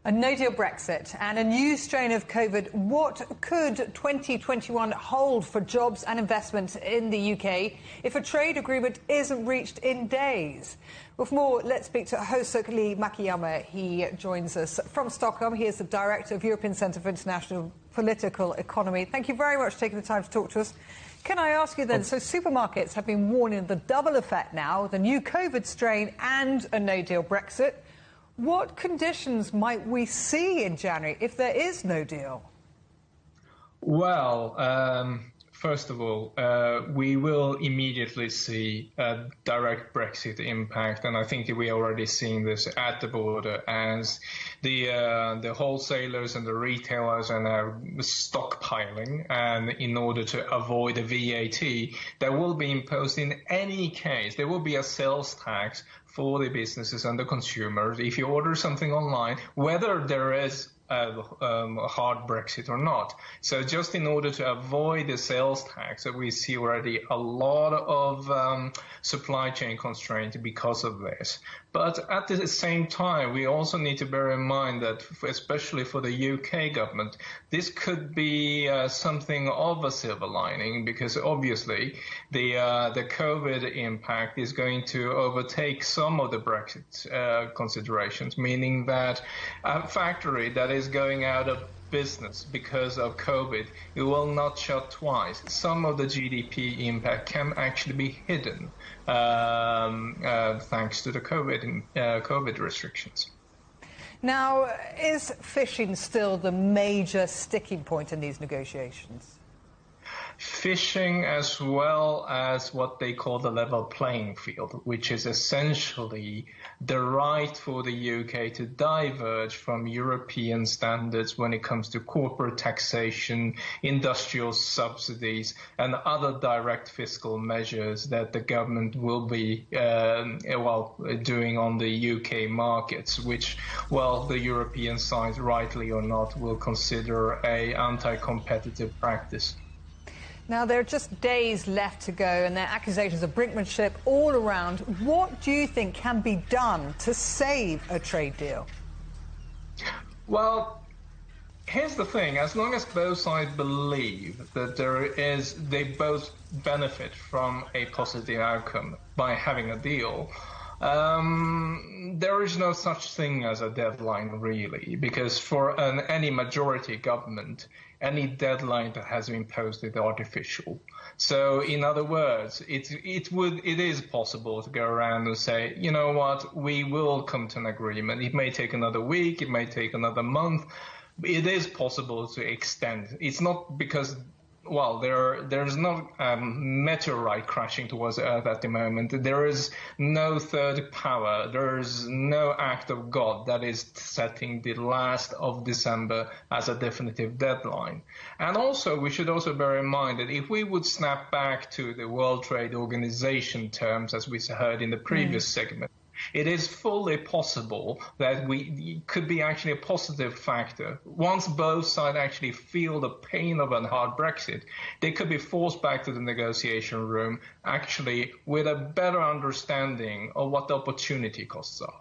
A no-deal Brexit and a new strain of COVID. What could 2021 hold for jobs and investment in the UK if a trade agreement isn't reached in days? Well, for more, let's speak to Hosuk Lee Makiyama. He joins us from Stockholm. He is the Director of European Centre for International Political Economy. Thank you very much for taking the time to talk to us. Can I ask you then, so supermarkets have been warning of the double effect now, the new COVID strain and a no-deal Brexit. What conditions might we see in January if there is no deal? Well, first of all, we will immediately see a direct Brexit impact, and I think we are already seeing this at the border as the wholesalers and the retailers are now stockpiling, and in order to avoid the VAT that will be imposed in any case, there will be a sales tax for the businesses and the consumers if you order something online, whether there is a hard Brexit or not. So just in order to avoid the sales tax, we see already a lot of supply chain constraints because of this. But at the same time, we also need to bear in mind that, especially for the UK government, this could be something of a silver lining, because obviously the COVID impact is going to overtake some of the Brexit considerations, meaning that a factory that is going out of business because of COVID, it will not shut twice. Some of the GDP impact can actually be hidden thanks to the COVID restrictions. Now, is fishing still the major sticking point in these negotiations? Fishing, as well as what they call the level playing field, which is essentially the right for the UK to diverge from European standards when it comes to corporate taxation, industrial subsidies, and other direct fiscal measures that the government will be doing on the UK markets, which, well, the European side, rightly or not, will consider a anti-competitive practice. Now, there are just days left to go, and there are accusations of brinkmanship all around. What do you think can be done to save a trade deal? Well, here's the thing. As long as both sides believe that they both benefit from a positive outcome by having a deal, there is no such thing as a deadline, really, because for any majority government, any deadline that has been imposed is artificial. So, in other words, it is possible to go around and say, you know what, we will come to an agreement. It may take another week, it may take another month. It is possible to extend. It's not because, well, there's no meteorite crashing towards Earth at the moment. There is no third power. There is no act of God that is setting the last of December as a definitive deadline. And also, we should also bear in mind that if we would snap back to the World Trade Organization terms, as we heard in the previous segment, it is fully possible that it could be actually a positive factor. Once both sides actually feel the pain of a hard Brexit, they could be forced back to the negotiation room, actually with a better understanding of what the opportunity costs are.